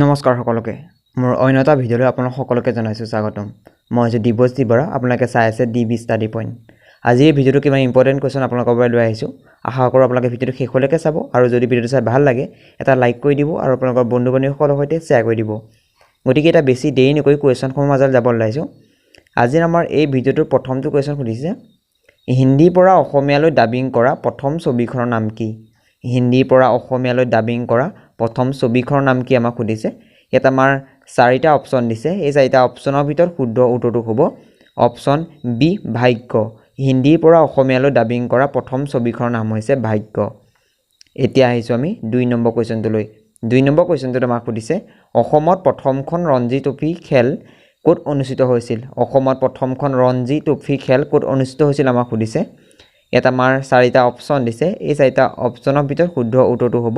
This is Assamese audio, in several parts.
নমস্কাৰ সকলোকে মোৰ অন্য এটা ভিডিঅ'লৈ আপোনালোক সকলোকে জনাইছোঁ স্বাগতম। মই হৈছে দিব্যজ্যোতি বৰা। আপোনালোকে চাই আছে ডিবি ষ্টাডি পইণ্ট। আজি এই ভিডিঅ'টো কিমান ইম্পৰ্টেণ্ট কুৱেশ্যন আপোনালোকৰ বাবে লৈ আহিছোঁ। আশা কৰোঁ আপোনালোকে ভিডিঅ'টো শেষলৈকে চাব আৰু যদি ভিডিঅ'টো চাই ভাল লাগে এটা লাইক কৰি দিব আৰু আপোনালোকৰ বন্ধু বান্ধৱীসকলৰ সৈতে শ্বেয়াৰ কৰি দিব। গতিকে এটা বেছি দেৰি নকৰি কুৱেশ্যনসমূহৰ মাজলৈ যাব ওলাইছোঁ। আজি আমাৰ এই ভিডিঅ'টোৰ প্ৰথমটো কুৱেশ্যন সুধিছে, হিন্দীৰ পৰা অসমীয়ালৈ ডাবিং কৰা প্ৰথম ছবিখনৰ নাম কি? হিন্দীৰ পৰা অসমীয়ালৈ ডাবিং কৰা প্ৰথম ছবিখনৰ নাম কি আমাক সুধিছে। ইয়াত আমাৰ চাৰিটা অপশ্যন দিছে। এই চাৰিটা অপশ্যনৰ ভিতৰত শুদ্ধ উত্তৰটো হ'ব অপশ্যন বি ভাগ্য। হিন্দীৰ পৰা অসমীয়ালৈ ডাবিং কৰা প্ৰথম ছবিখনৰ নাম হৈছে ভাগ্য। এতিয়া আহিছোঁ আমি 2 নম্বৰ কুৱেশ্যনটোলৈ। 2 নম্বৰ কুৱেশ্যনটোত আমাক সুধিছে, অসমত প্ৰথমখন ৰঞ্জী ট্ৰফী খেল ক'ত অনুষ্ঠিত হৈছিল? অসমত প্ৰথমখন ৰঞ্জী ট্ৰফী খেল ক'ত অনুষ্ঠিত হৈছিল আমাক সুধিছে। ইয়াত আমাৰ চাৰিটা অপশ্যন দিছে। এই চাৰিটা অপশ্যনৰ ভিতৰত শুদ্ধ উত্তৰটো হ'ব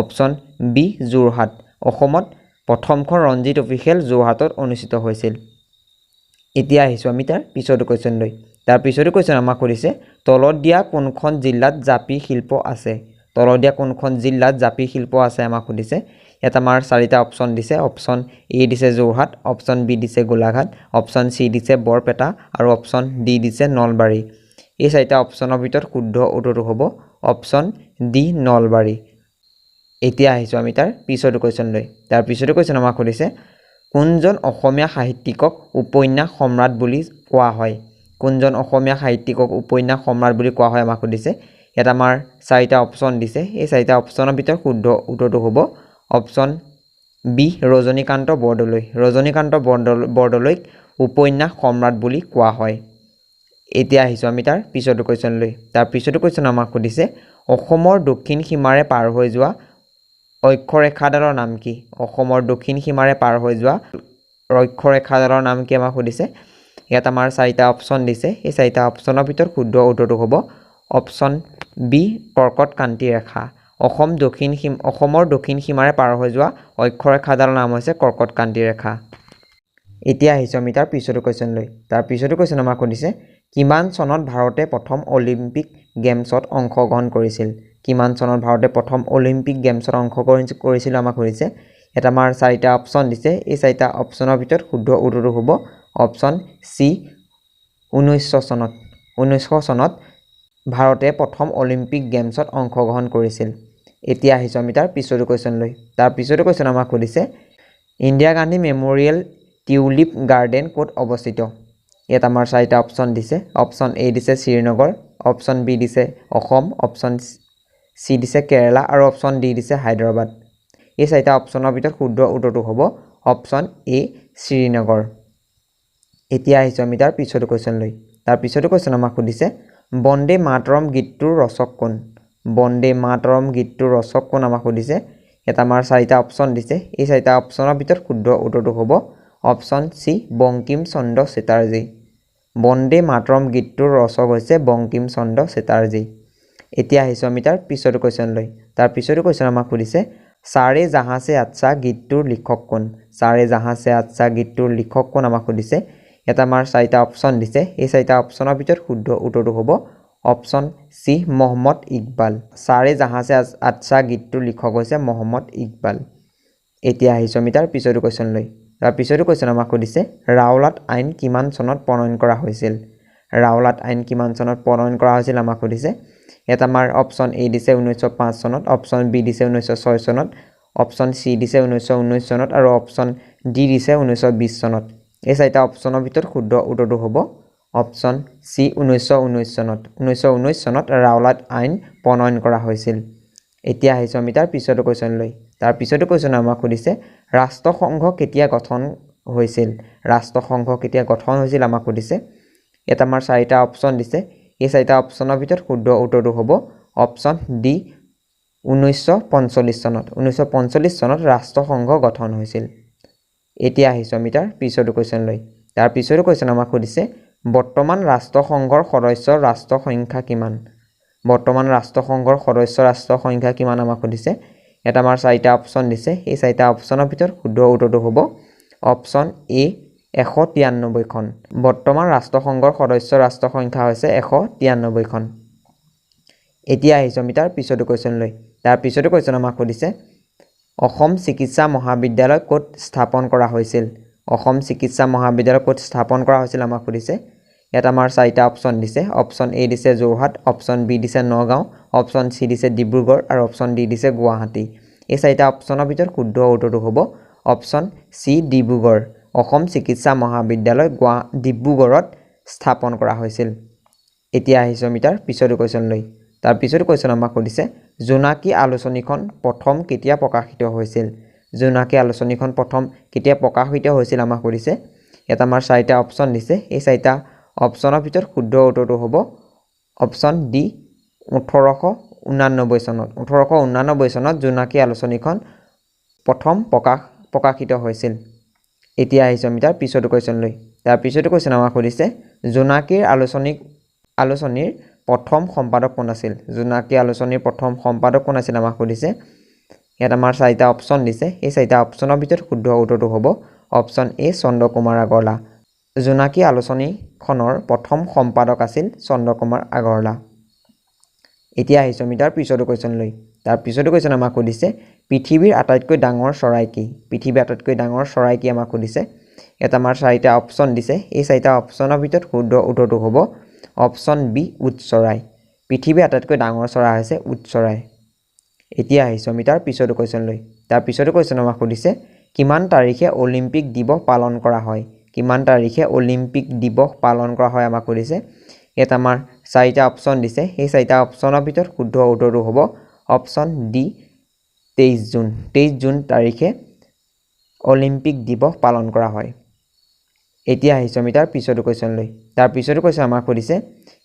অপশ্যন বি যোৰহাট। অসমত প্ৰথমখন ৰঞ্জী ট্ৰফী খেল যোৰহাটত অনুষ্ঠিত হৈছিল। এতিয়া আহিছোঁ আমি তাৰ পিছৰটো কুৱেশ্যনলৈ। তাৰ পিছৰটো কুৱেশ্যন আমাক সুধিছে, তলত দিয়া কোনখন জিলাত জাপি শিল্প আছে? তলত দিয়া কোনখন জিলাত জাপি শিল্প আছে আমাক সুধিছে। ইয়াত আমাৰ চাৰিটা অপশ্যন দিছে। অপশ্যন এ দিছে যোৰহাট, অপশ্যন বি দিছে গোলাঘাট, অপশ্যন চি দিছে বৰপেটা আৰু অপশ্যন ডি দিছে নলবাৰী। এই চাৰিটা অপশ্যনৰ ভিতৰত শুদ্ধ উত্তৰটো হ'ব অপশ্যন ডি নলবাৰী। এতিয়া আহিছোঁ আমি তাৰ পিছৰটো কুৱেশ্যনলৈ। তাৰ পিছৰটো কুৱেশ্যন আমাক সুধিছে, কোনজন অসমীয়া সাহিত্যিকক উপন্যাস সম্ৰাট বুলি কোৱা হয়? কোনজন অসমীয়া সাহিত্যিকক উপন্যাস সম্ৰাট বুলি কোৱা হয় আমাক সুধিছে। ইয়াত আমাৰ চাৰিটা অপশ্যন দিছে। এই চাৰিটা অপশ্যনৰ ভিতৰত শুদ্ধ উত্তৰটো হ'ব অপশ্যন বি ৰজনীকান্ত বৰদলৈ। ৰজনীকান্ত বৰদলৈক উপন্যাস সম্ৰাট বুলি কোৱা হয়। এতিয়া আহিছোঁ আমি তাৰ পিছৰটো কুৱেশ্যনলৈ। তাৰ পিছৰটো কুৱেশ্যন আমাক সুধিছে, অসমৰ দক্ষিণ সীমাৰে পাৰ হৈ যোৱা অক্ষৰেখাডালৰ নাম কি? অসমৰ দক্ষিণ সীমাৰে পাৰ হৈ যোৱা অক্ষৰেখাডালৰ নাম কি আমাক সুধিছে। ইয়াত আমাৰ চাৰিটা অপশ্যন দিছে। এই চাৰিটা অপশ্যনৰ ভিতৰত শুদ্ধ উত্তৰটো হ'ব অপশ্যন বি কৰ্কটক্ৰান্তি ৰেখা। অসমৰ দক্ষিণ সীমাৰে পাৰ হৈ যোৱা অক্ষৰেখাডালৰ নাম হৈছে কৰ্কটক্ৰান্তি ৰেখা। এতিয়া আহিছোঁ আমি তাৰ পিছৰটো কুৱেশ্যনলৈ। তাৰ পিছৰটো কুৱেশ্যন আমাক সুধিছে, কিমান চনত ভাৰতে প্ৰথম অলিম্পিক গেমছত অংশগ্ৰহণ কৰিছিল? কিমান চনত ভাৰতে প্ৰথম অলিম্পিক গেমছত অংশগ্ৰহণ কৰিছিল আমাক সুধিছে। ইয়াত আমাৰ চাৰিটা অপশ্যন দিছে। এই চাৰিটা অপশ্যনৰ ভিতৰত শুদ্ধ উত্তৰটো হ'ব অপশ্যন চি 1900 চনত। 1900 চনত ভাৰতে প্ৰথম অলিম্পিক গেমছত অংশগ্ৰহণ কৰিছিল। এতিয়া আহিছোঁ আমি তাৰ পিছৰটো কুৱেশ্যনলৈ। তাৰ পিছৰটো কুৱেশ্যন আমাক সুধিছে, Indira Gandhi memorial tulip garden ক'ত অৱস্থিত? ইয়াত আমাৰ চাৰিটা অপশ্যন দিছে। অপশ্যন এ দিছে শ্ৰীনগৰ, অপশ্যন বি দিছে অসম, অপশ্যন চি দিছে কেৰেলা আৰু অপশ্যন ডি দিছে হায়দৰাবাদ। এই চাৰিটা অপশ্যনৰ ভিতৰত শুদ্ধ উত্তৰটো হ'ব অপশ্যন এ শ্ৰীনগৰ। এতিয়া আহিছোঁ আমি তাৰ পিছৰটো কুৱেশ্যনলৈ। তাৰ পিছৰটো কুৱেশ্যন আমাক সুধিছে, বন্দে মাতৰম গীতটোৰ ৰচক কোন? বন্দে মাতৰম গীতটোৰ ৰচক কোন আমাক সুধিছে। ইয়াত আমাৰ চাৰিটা অপশ্যন দিছে। এই চাৰিটা অপশ্যনৰ ভিতৰত শুদ্ধ উত্তৰটো হ'ব অপশ্যন চি বংকিম চন্দ্ৰ চেটাৰ্জী। বন্দে মাতৰম গীতটোৰ ৰচক হৈছে বংকিম চন্দ্ৰ চেটাৰ্জী। এতিয়া আহিছোঁ আমি তাৰ পিছৰটো কুৱেশ্যনলৈ। তাৰ পিছৰটো কুৱেশ্যন আমাক সুধিছে, সাৰে জাহাঁ সে আচ্ছা গীতটোৰ লিখক কোন? সাৰে জাহাঁ সে আচ্ছা গীতটোৰ লিখক কোন আমাক সুধিছে। ইয়াত আমাৰ চাৰিটা অপশ্যন দিছে। এই চাৰিটা অপশ্যনৰ ভিতৰত শুদ্ধ উত্তৰটো হ'ব অপশ্যন চি মহম্মদ ইকবাল। সাৰে জাহাঁ সে আচ্ছা গীতটোৰ লিখক হৈছে মহম্মদ ইকবাল। এতিয়া আহিছোঁ আমি তাৰ পিছৰটো কুৱেশ্যনলৈ। তাৰ পিছৰটো কুৱেশ্যন আমাক সুধিছে, ৰাওলাট আইন কিমান চনত প্ৰণয়ন কৰা হৈছিল? ৰাওলাট আইন কিমান চনত প্ৰণয়ন কৰা হৈছিল আমাক সুধিছে। ইয়াত আমাৰ অপশ্যন এ দিছে 1905 চনত, অপশ্যন বি দিছে 1906 চনত, অপশ্যন চি দিছে 1919 চনত আৰু অপশ্যন ডি দিছে 1920 চনত। এই চাৰিটা অপশ্যনৰ ভিতৰত শুদ্ধ উত্তৰটো হ'ব অপশ্যন চি 1919 চনত। 1919 চনত ৰাওলাট আইন প্ৰণয়ন কৰা হৈছিল। এতিয়া আহিছোঁ আমি তাৰ পিছৰটো কুৱেশ্যনলৈ। তাৰ পিছৰটো কুৱেশ্যন আমাক সুধিছে, ৰাষ্ট্ৰসংঘ কেতিয়া গঠন হৈছিল? ৰাষ্ট্ৰসংঘ কেতিয়া গঠন হৈছিল আমাক সুধিছে। ইয়াত আমাৰ চাৰিটা অপশ্যন দিছে। এই চাৰিটা অপশ্যনৰ ভিতৰত শুদ্ধ উত্তৰটো হ'ব অপশ্যন ডি 1945 চনত। 1945 চনত ৰাষ্ট্ৰসংঘ গঠন হৈছিল। এতিয়া আহিছোঁ আমি তাৰ পিছৰটো কুৱেশ্যনলৈ। তাৰ পিছৰটো কুৱেশ্যন আমাক সুধিছে, বৰ্তমান ৰাষ্ট্ৰসংঘৰ সদস্য ৰাষ্ট্ৰ সংখ্যা কিমান? বৰ্তমান ৰাষ্ট্ৰসংঘৰ সদস্য ৰাষ্ট্ৰ সংখ্যা কিমান আমাক সুধিছে। ইয়াত আমাৰ চাৰিটা অপশ্যন দিছে। এই চাৰিটা অপশ্যনৰ ভিতৰত শুদ্ধ উত্তৰটো হ'ব অপশ্যন এ 193খন। বৰ্তমান ৰাষ্ট্ৰসংঘৰ সদস্য ৰাষ্ট্ৰ সংখ্যা হৈছে 193খন। এতিয়া আহিছোঁ আমি তাৰ পিছৰটো কুৱেশ্যনলৈ। তাৰ পিছৰটো কুৱেশ্যন আমাক সুধিছে, অসম চিকিৎসা মহাবিদ্যালয় ক'ত স্থাপন কৰা হৈছিল অসম চিকিৎসা মহাবিদ্যালয় ক'ত স্থাপন কৰা হৈছিল আমাক সুধিছে ইয়াত আমাৰ চাৰিটা অপচন দিছে অপচন এ দিছে যোৰহাট অপচন বি দিছে নগাঁও অপচন চি দিছে ডিব্ৰুগড় আৰু অপচন ডি দিছে গুৱাহাটী এই চাৰিটা অপচনৰ ভিতৰত শুদ্ধ উত্তৰটো হ'ব অপচন চি ডিব্ৰুগড় অসম চিকিৎসা মহাবিদ্যালয় ডিব্ৰুগড়ত স্থাপন কৰা হৈছিল এতিয়া আহিছো আমি তাৰ পিছৰ কোৱেশ্চন লৈ তাৰ পিছৰ কোৱেশ্চন আমাক সুধিছে জোনাকী আলোচনীখন প্ৰথম কেতিয়া প্ৰকাশিত হৈছিল জোনাকী আলোচনীখন প্ৰথম কেতিয়া প্ৰকাশিত হৈছিল আমাক সুধিছে ইয়াত আমাৰ চাৰিটা অপচন দিছে এই চাৰিটা অপচনৰ ভিতৰত শুদ্ধ উত্তৰটো হ'ব অপচন ডি 1889 চনত জোনাকী আলোচনীখন প্ৰথম প্ৰকাশিত হৈছিল এতিয়া আহিছো আমি তাৰ পিছৰ কোৱেশ্চন লৈ তাৰ পিছৰ কোৱেশ্চন আমাক সুধিছে জোনাকীৰ আলোচনীৰ প্ৰথম সম্পাদক কোন আছিল জোনাকী আলোচনীৰ প্ৰথম সম্পাদক কোন আছিল আমাক সুধিছে ইয়াত আমাৰ চাৰিটা অপচন দিছে এই চাৰিটা অপচনৰ ভিতৰত শুদ্ধ উত্তৰটো হ'ব অপচন এ চন্দ্ৰকুমাৰ আগৰৱালা জোনাকী আলোচনীখনৰ প্ৰথম সম্পাদক আছিল চন্দ্ৰকুমাৰ আগৰৱালা এতিয়া আহিছো আমি তাৰ পিছৰ কোৱেশ্চন লৈ তাৰ পিছৰ কোৱেশ্চন আমাক সুধিছে পৃথিৱীৰ আটাইতকৈ ডাঙৰ চৰাই কি পৃথিৱীৰ আটাইতকৈ ডাঙৰ চৰাই কি আমাক সুধিছে ইয়াত আমাৰ চাৰিটা অপচন দিছে এই চাৰিটা অপচনৰ ভিতৰত শুদ্ধ উত্তৰটো হ'ব অপচন বি উট চৰাই পৃথিৱীৰ আটাইতকৈ ডাঙৰ চৰাই হৈছে উট চৰাই এতিয়া আহিছো আমি তাৰ পিছৰ কোৱেশ্চন লৈ তাৰ পিছৰ কোৱেশ্চন আমাক সুধিছে কিমান তাৰিখে অলিম্পিক দিৱস পালন কৰা হয় কিমান তাৰিখে অলিম্পিক দিৱস পালন কৰা হয় আমাক সুধিছে ইয়াত আমাৰ চাৰিটা অপচন দিছে এই চাৰিটা অপচনৰ ভিতৰত শুদ্ধ উত্তৰটো হ'ব অপচন ডি 23 জুন তাৰিখে অলিম্পিক দিৱস পালন কৰা হয় এতিয়া আহিছো আমি তাৰ পিছৰ কোৱেশ্চন লৈ তাৰ পিছৰ কোৱেশ্চন আমাক সুধিছে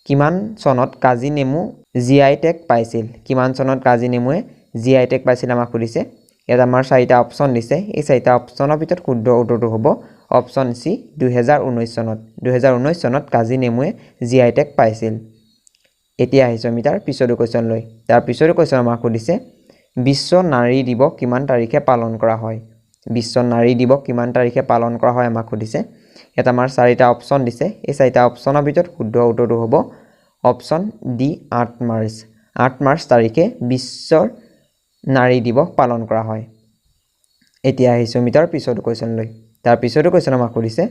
কিমান চনত কাজি নেমু জিআই টেগ পাইছিল কিমান চনত কাজি নেমুৱে জিআই টেগ পাইছিল আমাক সুধিছে ইয়াত আমাৰ চাৰিটা অপচন দিছে এই চাৰিটা অপচনৰ ভিতৰত শুদ্ধ উত্তৰটো হ'ব অপচন সি 2019 চনত কাজি নেমুৱে জিআই টেগ পাইছিল এতিয়া আহিছো আমি তাৰ পিছৰ কোৱেশ্চন লৈ তাৰ পিছৰ কোৱেশ্চন আমাক সুধিছে বিশ্ব নাৰী দিৱস কিমান তাৰিখে পালন কৰা হয় বিশ্ব নাৰী দিৱস কিমান তাৰিখে পালন কৰা হয় আমাক সুধিছে ইয়াত আমাৰ চাৰিটা অপচন দিছে এই চাৰিটা অপচনৰ ভিতৰত শুদ্ধ উত্তৰটো হ'ব অপচন ডি 8 মাৰ্চ তাৰিখে বিশ্বৰ নাৰী দিৱস পালন কৰা হয় এতিয়া আহিছো আমি তাৰ পিছৰ কোৱেশ্চন লৈ তাৰ পিছৰ কোৱেশ্চন আমাক সুধিছে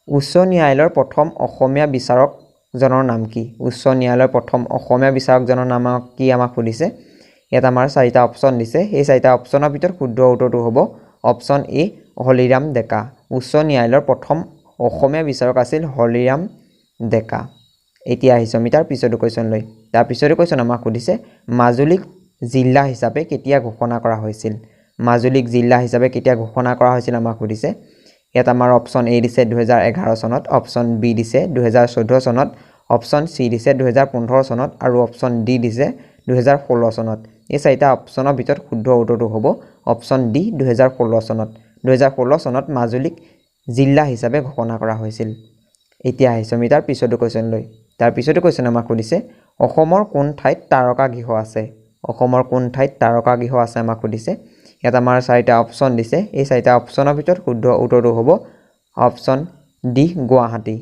উচ্চ ন্যায়ালয়ৰ প্ৰথম অসমীয়া বিচাৰকজনৰ নাম কি উচ্চ ন্যায়ালয়ৰ প্ৰথম অসমীয়া বিচাৰকজনৰ নাম কি আমাক সুধিছে ইয়াত আমাৰ চাৰিটা অপচন দিছে এই চাৰিটা অপচনৰ ভিতৰত শুদ্ধ উত্তৰটো হ'ব অপচন এ হলিৰাম ডেকা উচ্চ ন্যায়ালয়ৰ প্ৰথম অসমীয়া বিচাৰক আছিল হলিৰাম ডেকা এতিয়া আহিছো আমি তাৰ পিছৰ কোৱেশ্চন লৈ তাৰ পিছৰ কোৱেশ্চন আমাক সুধিছে মাজুলীক জিলা হিচাপে কেতিয়া ঘোষণা কৰা হৈছিল মাজুলীক জিলা হিচাপে কেতিয়া ঘোষণা কৰা হৈছিল আমাক সুধিছে ইয়াত আমাৰ অপচন এ দিছে 2011 চনত অপচন বি দিছে 2014 চনত অপচন চি দিছে 2015 চনত আৰু অপচন ডি দিছে 2016 চনত এই চাৰিটা অপচনৰ ভিতৰত শুদ্ধ উত্তৰটো হ'ব অপচন ডি 2016 চনত মাজুলীক জিলা হিচাপে ঘোষণা কৰা হৈছিল এতিয়া আহিছো আমি তাৰ পিছৰ কোৱেশ্চন লৈ তাৰ পিছৰ কোৱেশ্চন আমাক সুধিছে অসমৰ কোন ঠাইত তাৰকা গৃহ আছে অসমৰ কোন ঠাইত তাৰকা গৃহ আছে আমাক সুধিছে ইয়াত আমাৰ চাৰিটা অপচন দিছে এই চাৰিটা অপচনৰ ভিতৰত শুদ্ধ উত্তৰটো হ'ব অপচন ডি গুৱাহাটী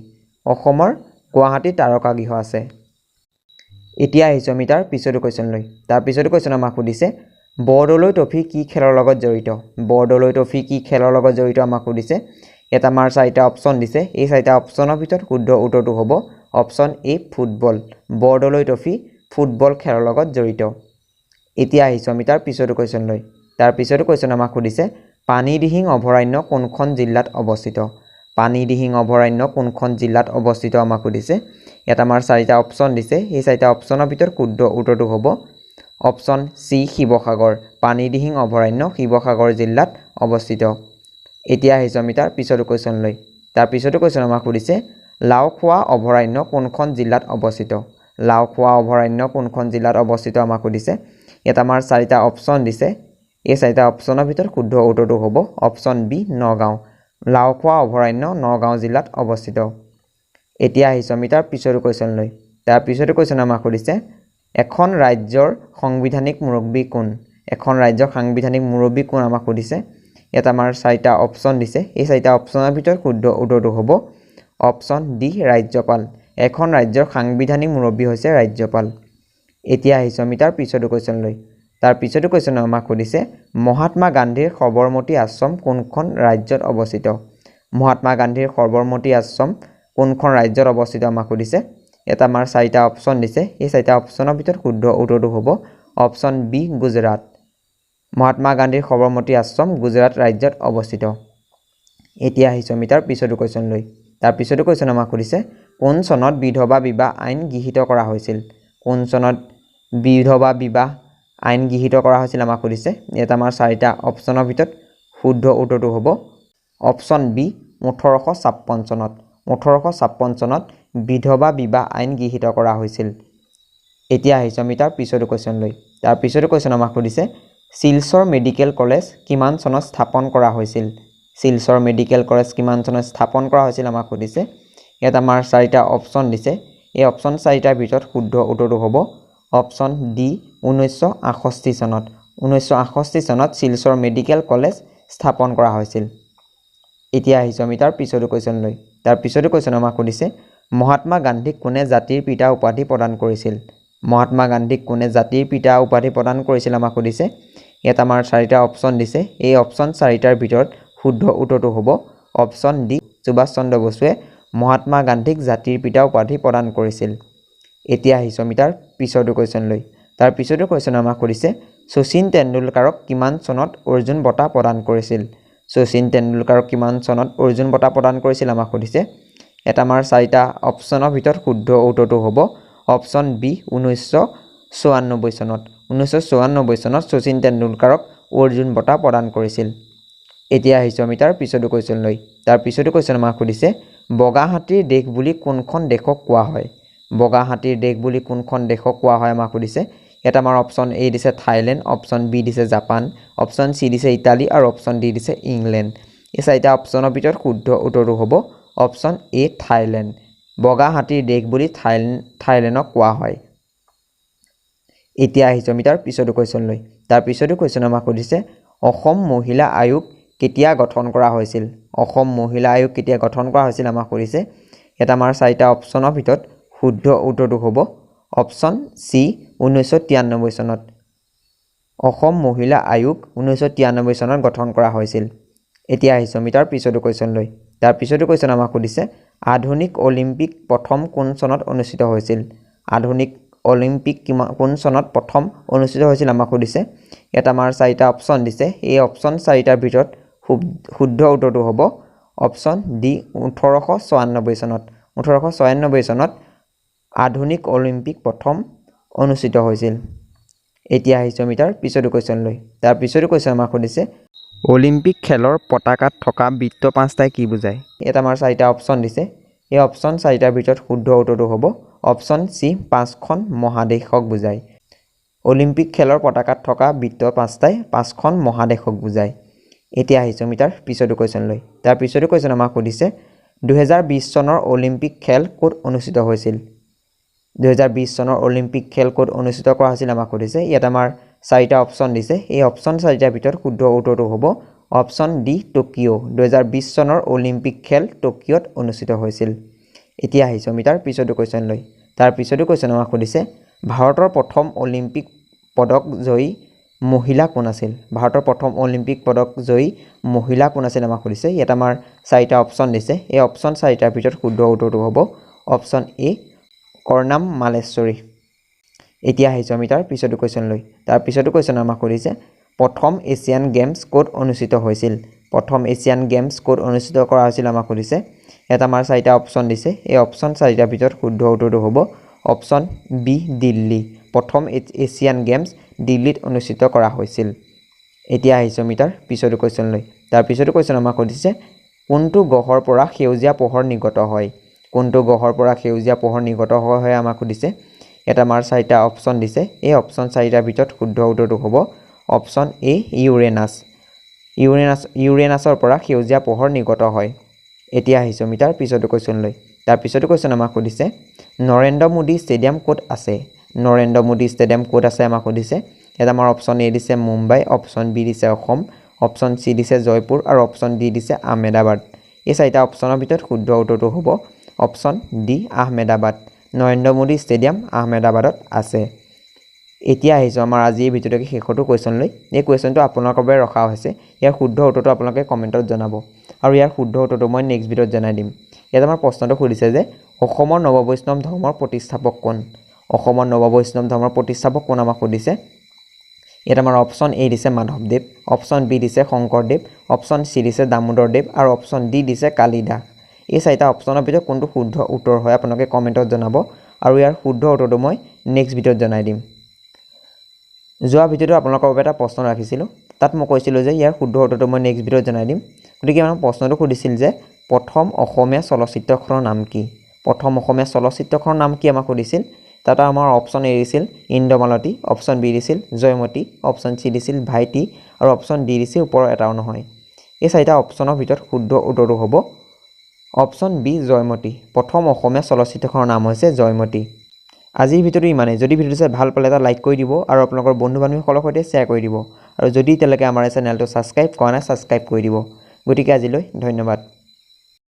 অসমৰ গুৱাহাটী তাৰকা গৃহ আছে এতিয়া আহিছো আমি তাৰ পিছৰ কোৱেশ্চন লৈ তাৰ পিছৰ কোৱেশ্চন আমাক সুধিছে বৰদলৈ ট্ৰফী কি খেলৰ লগত জড়িত বৰদলৈ ট্ৰফী কি খেলৰ লগত জড়িত আমাক সুধিছে ইয়াত আমাৰ চাৰিটা অপচন দিছে এই চাৰিটা অপচনৰ ভিতৰত শুদ্ধ উত্তৰটো হ'ব অপচন এ ফুটবল বৰদলৈ ট্ৰফী ফুটবল খেলৰ লগত জড়িত এতিয়া আহিছো আমি তাৰ পিছৰ কোৱেশ্চন লৈ তাৰ পিছৰ কোৱেশ্চন আমাক সুধিছে পানীদিহিং অভয়াৰণ্য কোনখন জিলাত অৱস্থিত পানীদিহিং অভয়াৰণ্য কোনখন জিলাত অৱস্থিত আমাক সুধিছে ইয়াত আমাৰ চাৰিটা অপচন দিছে এই চাৰিটা অপচনৰ ভিতৰত শুদ্ধ উত্তৰটো হ'ব অপচন সি শিৱসাগৰ পানীদিহিং অভয়াৰণ্য শিৱসাগৰ জিলাত অৱস্থিত এতিয়া আহিছো আমি তাৰ পিছৰ কোৱেশ্চন লৈ তাৰ পিছৰ কোৱেশ্চন আমাক সুধিছে লাওখোৱা অভয়াৰণ্য কোনখন জিলাত অৱস্থিত লাওখোৱা অভয়াৰণ্য কোনখন জিলাত অৱস্থিত আমাক সুধিছে ইয়াত আমাৰ চাৰিটা অপচন দিছে এই চাৰিটা অপচনৰ ভিতৰত শুদ্ধ উত্তৰটো হ'ব অপচন বি নগাঁও লাওখোৱা অভয়াৰণ্য নগাঁও জিলাত অৱস্থিত এতিয়া আহিছো আমি তাৰ পিছৰ কোৱেশ্চন লৈ তাৰ পিছৰ কোৱেশ্চন আমাক সুধিছে এখন ৰাজ্যৰ সাংবিধানিক মুৰব্বী কোন এখন ৰাজ্যৰ সাংবিধানিক মুৰব্বী কোন আমাক সুধিছে ইয়াত আমাৰ চাৰিটা অপচন দিছে এই চাৰিটা অপচনৰ ভিতৰত শুদ্ধ উত্তৰটো হ'ব অপচন ডি ৰাজ্যপাল এখন ৰাজ্যৰ সাংবিধানিক মুৰব্বী হৈছে ৰাজ্যপাল এতিয়া আহিছো আমি তাৰ পিছৰ কোৱেশ্চন লৈ তাৰ পিছতো কোৱেশ্যন আমাক সুধিছে মহাত্মা গান্ধীৰ সবৰমতী আশ্ৰম কোনখন ৰাজ্যত অৱস্থিত মহাত্মা গান্ধীৰ সবৰমতী আশ্ৰম কোনখন ৰাজ্যত অৱস্থিত আমাক সুধিছে এটা আমাৰ চাৰিটা অপচন দিছে এই চাৰিটা অপচনৰ ভিতৰত শুদ্ধ উত্তৰটো হ'ব অপচন বি গুজৰাট মহাত্মা গান্ধীৰ সবৰমতী আশ্ৰম গুজৰাট ৰাজ্যত অৱস্থিত এতিয়া আহিছোঁ আমি তাৰ পিছতো কোৱেশ্যন লৈ তাৰ পিছতো কোৱেশ্যন আমাক সুধিছে কোন চনত বিধৱা বিবাহ আইন গৃহীত কৰা হৈছিল কোন চনত বিধৱা বিবাহ আইন গৃহীত কৰা হৈছিল আমাক সুধিছে এটা আমাৰ চাৰিটা অপচনৰ ভিতৰত শুদ্ধ উত্তৰটো হ'ব অপচন বি 1856 চনত 1856 চনত বিধৱা বিবাহ আইন গৃহীত কৰা হৈছিল এতিয়া আহিছোঁ আমি তাৰ পিছতো কোৱেশ্যন লৈ তাৰ পিছতো কোৱেশ্যন আমাক সুধিছে শিলচৰ মেডিকেল কলেজ কিমান চনত স্থাপন কৰা হৈছিল শিলচৰ মেডিকেল কলেজ কিমান চনত স্থাপন কৰা হৈছিল আমাক সুধিছে ইয়াত আমাৰ চাৰিটা অপচন দিছে এই অপচন চাৰিটাৰ ভিতৰত শুদ্ধ উত্তৰটো হ'ব অপচন ডি 1968 চনত 1968 চনত শিলচৰ মেডিকেল কলেজ স্থাপন কৰা হৈছিল এতিয়া আহিছোঁ আমি তাৰ পিছতো কোৱেশ্যন লৈ তাৰ পিছতো কোৱেশ্যন আমাক সুধিছে মহাত্মা গান্ধীক কোনে জাতিৰ পিতা উপাধি প্ৰদান কৰিছিল মহাত্মা গান্ধীক কোনে জাতিৰ পিতা উপাধি প্ৰদান কৰিছিল আমাক সুধিছে ইয়াত আমাৰ চাৰিটা অপচন দিছে এই অপচন চাৰিটাৰ ভিতৰত শুদ্ধ উত্তৰটো হ'ব অপচন ডি সুভাষ চন্দ্ৰ বসুৱে মহাত্মা গান্ধীক জাতিৰ পিতা উপাধি প্ৰদান কৰিছিল এতিয়া আহিছোঁ আমি তাৰ পিছতো কোৱেশ্যন লৈ তাৰ পিছতো কোৱেশ্যন আমাক সুধিছে শচীন তেণ্ডুলকাৰক কিমান চনত অৰ্জুন বঁটা প্ৰদান কৰিছিল শচীন তেণ্ডুলকাৰক কিমান চনত অৰ্জুন বঁটা প্ৰদান কৰিছিল আমাক সুধিছে এটা আমাৰ চাৰিটা অপচনৰ ভিতৰত শুদ্ধ উত্তৰটো হ'ব অপচন বি 1994 চনত 1994 চনত শচীন তেণ্ডুলকাৰক অৰ্জুন বঁটা প্ৰদান কৰিছিল এতিয়া আহিছোঁ আমি তাৰ পিছতো কোৱেশ্যন লৈ তাৰ পিছতো কোৱেশ্যন আমাক সুধিছে বগা হাতীৰ দেশ বুলি কোনখন দেশক কোৱা হয় বগা হাতীৰ দেশ বুলি কোনখন দেশক কোৱা হয় আমাক সুধিছে এটা আমাৰ অপচন এ দিছে থাইলেণ্ড অপচন বি দিছে জাপান অপচন চি দিছে ইটালী আৰু অপচন ডি দিছে ইংলেণ্ড এই চাৰিটা অপচনৰ ভিতৰত শুদ্ধ উত্তৰটো হ'ব অপচন এ থাইলেণ্ড বগা হাতীৰ দেশ বুলি থাইলেণ্ডক কোৱা হয় এতিয়া আহিছোঁ আমি তাৰ পিছতো কোৱেশ্যন লৈ তাৰ পিছতো কোৱেশ্যন আমাক সুধিছে অসম মহিলা আয়োগ কেতিয়া গঠন কৰা হৈছিল অসম মহিলা আয়োগ কেতিয়া গঠন কৰা হৈছিল আমাক সুধিছে এটা আমাৰ চাৰিটা অপচনৰ ভিতৰত শুদ্ধ উত্তৰটো হ'ব অপচন চি 1993 চনত অসম মহিলা আয়োগ 1993 চনত গঠন কৰা হৈছিল এতিয়া আহিছোঁ আমি তাৰ পিছতো কোৱেশ্যন লৈ তাৰ পিছতো কোৱেশ্যন আমাক সুধিছে আধুনিক অলিম্পিক প্ৰথম কোন চনত অনুষ্ঠিত হৈছিল আধুনিক অলিম্পিক কোন চনত প্ৰথম অনুষ্ঠিত হৈছিল আমাক সুধিছে ইয়াত আমাৰ চাৰিটা অপচন দিছে এই অপচন চাৰিটাৰ ভিতৰত শুদ্ধ উত্তৰটো হ'ব অপচন ডি 1896 চনত 1896 চনত আধুনিক অলিম্পিক প্ৰথম অনুষ্ঠিত হৈছিল এতিয়া আহিছোঁ আমি তাৰ পিছতো কোৱেশ্যন লৈ তাৰ পিছতো কোৱেশ্যন আমাক সুধিছে অলিম্পিক খেলৰ পতাকাত থকা বৃত্ত পাঁচটাই কি বুজায় ইয়াত আমাৰ চাৰিটা অপচন দিছে এই অপচন চাৰিটাৰ ভিতৰত শুদ্ধ উত্তৰটো হ'ব অপচন চি 5খন মহাদেশক বুজায় অলিম্পিক খেলৰ পতাকাত থকা বৃত্ত পাঁচটাই 5খন মহাদেশক বুজায় এতিয়া আহিছোঁ আমি তাৰ পিছতো কোৱেশ্যন লৈ তাৰ পিছতো কোৱেশ্যন আমাক সুধিছে 2020 চনৰ অলিম্পিক খেল ক'ত অনুষ্ঠিত হৈছিল 2020 চনৰ অলিম্পিক খেল ক'ত অনুষ্ঠিত কৰা হৈছিল আমাক সুধিছে ইয়াত আমাৰ চাৰিটা অপচন দিছে এই অপচন চাৰিটাৰ ভিতৰত শুদ্ধ উত্তৰটো হ'ব অপচন ডি টকিঅ' 2020 চনৰ অলিম্পিক খেল টকিঅ'ত অনুষ্ঠিত হৈছিল এতিয়া আহিছোঁ আমি তাৰ পিছতো কোৱেশ্যন লৈ তাৰ পিছতো কোৱেশ্যন আমাক সুধিছে ভাৰতৰ প্ৰথম অলিম্পিক পদক জয়ী মহিলা কোন আছিল ভাৰতৰ প্ৰথম অলিম্পিক পদক জয়ী মহিলা কোন আছিল আমাক সুধিছে ইয়াত আমাৰ চাৰিটা অপচন দিছে এই অপচন চাৰিটাৰ ভিতৰত শুদ্ধ উত্তৰটো হ'ব অপচন এ কৰ্ণাম মালেশ্বৰী এতিয়া আহিছোঁ আমি তাৰ পিছতো কোৱেশ্যন লৈ তাৰ পিছতো কোৱেশ্যন আমাক সুধিছে প্ৰথম এছিয়ান গেমছ ক'ত অনুষ্ঠিত হৈছিল প্ৰথম এছিয়ান গেমছ ক'ত অনুষ্ঠিত কৰা হৈছিল আমাক সুধিছে ইয়াত আমাৰ চাৰিটা অপচন দিছে এই অপচন চাৰিটাৰ ভিতৰত শুদ্ধ উত্তৰটো হ'ব অপচন বি দিল্লী প্ৰথম এছিয়ান গেমছ দিল্লীত অনুষ্ঠিত কৰা হৈছিল এতিয়া আহিছোঁ আমি তাৰ পিছতো কোৱেশ্যন লৈ তাৰ পিছতো কোৱেশ্যন আমাক সুধিছে কোনটো গ্ৰহৰ পৰা সেউজীয়া পোহৰ নিৰ্গত হয় কোনটো গ্ৰহৰ পৰা সেউজীয়া পোহৰ নিৰ্গত হয় আমাক সুধিছে ইয়াত আমাৰ চাৰিটা অপচন দিছে এই অপচন চাৰিটাৰ ভিতৰত শুদ্ধ উত্তৰটো হ'ব অপচন এ ইউৰেনাছৰ পৰা সেউজীয়া পোহৰ নিৰ্গত হয় এতিয়া আহিছোঁ আমি তাৰ পিছতো কোৱেশ্যন লৈ তাৰ পিছতো কোৱেশ্যন আমাক সুধিছে নৰেন্দ্ৰ মোদী ষ্টেডিয়াম ক'ত আছে নৰেন্দ্ৰ মোদী ষ্টেডিয়াম ক'ত আছে আমাক সুধিছে ইয়াত আমাৰ অপচন এ দিছে মুম্বাই অপচন বি দিছে অসম অপচন চি দিছে জয়পুৰ আৰু অপচন ডি দিছে আহমেদাবাদ এই চাৰিটা অপচনৰ ভিতৰত শুদ্ধ উত্তৰটো হ'ব option D Ahmedabad Narendra Modi stadium আহমেদাবাদত আছে এতিয়া আহিছোঁ আমাৰ আজি এই ভিডিঅ'টোকে শেষতো কুৱেশ্যনলৈ। এই কুৱেশ্যনটো আপোনালোকৰ বাবে ৰখা হৈছে। ইয়াৰ শুদ্ধ উত্তৰটো আপোনালোকে কমেণ্টত জনাব আৰু ইয়াৰ শুদ্ধ উত্তৰটো মই নেক্সট ভিডিঅ'ত জনাই দিম। ইয়াত আমাৰ প্ৰশ্নটো সুধিছে যে অসমৰ নৱবৈষ্ণৱ ধৰ্মৰ প্ৰতিষ্ঠাপক কোন? অসমৰ নৱবৈষ্ণৱ ধৰ্মৰ প্ৰতিষ্ঠাপক কোন আমাক সুধিছে। ইয়াত আমাৰ অপশ্যন এ দিছে মাধৱদেৱ, অপশ্যন বি দিছে শংকৰদেৱ, অপশ্যন চি দিছে দামোদৰদেৱ আৰু অপশ্যন ডি দিছে কালিদাস। এই চাৰিটা অপশ্যনৰ ভিতৰত কোনটো শুদ্ধ উত্তৰ হয় আপোনালোকে কমেণ্টত জনাব আৰু ইয়াৰ শুদ্ধ উত্তৰটো মই নেক্সট ভিডিঅ'ত জনাই দিম। যোৱা ভিডিঅ'টো আপোনালোকৰ বাবে এটা প্ৰশ্ন ৰাখিছিলোঁ। তাত মই কৈছিলোঁ যে ইয়াৰ শুদ্ধ উত্তৰটো মই নেক্সট ভিডিঅ'ত জনাই দিম। গতিকে আমাক প্ৰশ্নটো সুধিছিল যে প্ৰথম অসমীয়া চলচ্চিত্ৰখনৰ নাম কি? প্ৰথম অসমীয়া চলচ্চিত্ৰখনৰ নাম কি আমাক সুধিছিল। তাত আমাৰ অপশ্যন এ দিছিল ইন্দ্ৰমালতী, অপশ্যন বি দিছিল জয়মতী, অপশ্যন চি দিছিল ভাইটি আৰু অপশ্যন ডি দিছিল ওপৰৰ এটাও নহয়। এই চাৰিটা অপশ্যনৰ ভিতৰত শুদ্ধ উত্তৰটো হ'ব অপশ্যন বি জয়মতী। প্ৰথম অসমীয়া চলচ্চিত্ৰখনৰ নাম হৈছে জয়মতী। আজিৰ ভিডিঅ'টো ইমানেই। যদি ভিডিঅ'টো চাই ভাল পালে এটা লাইক কৰি দিব আৰু আপোনালোকৰ বন্ধু বান্ধৱীসকলৰ সৈতে শ্বেয়াৰ কৰি দিব আৰু যদি এতিয়ালৈকে আমাৰ এই চেনেলটো ছাবস্ক্ৰাইব কৰা নাই ছাবস্ক্ৰাইব কৰি দিব। গতিকে আজিলৈ ধন্যবাদ।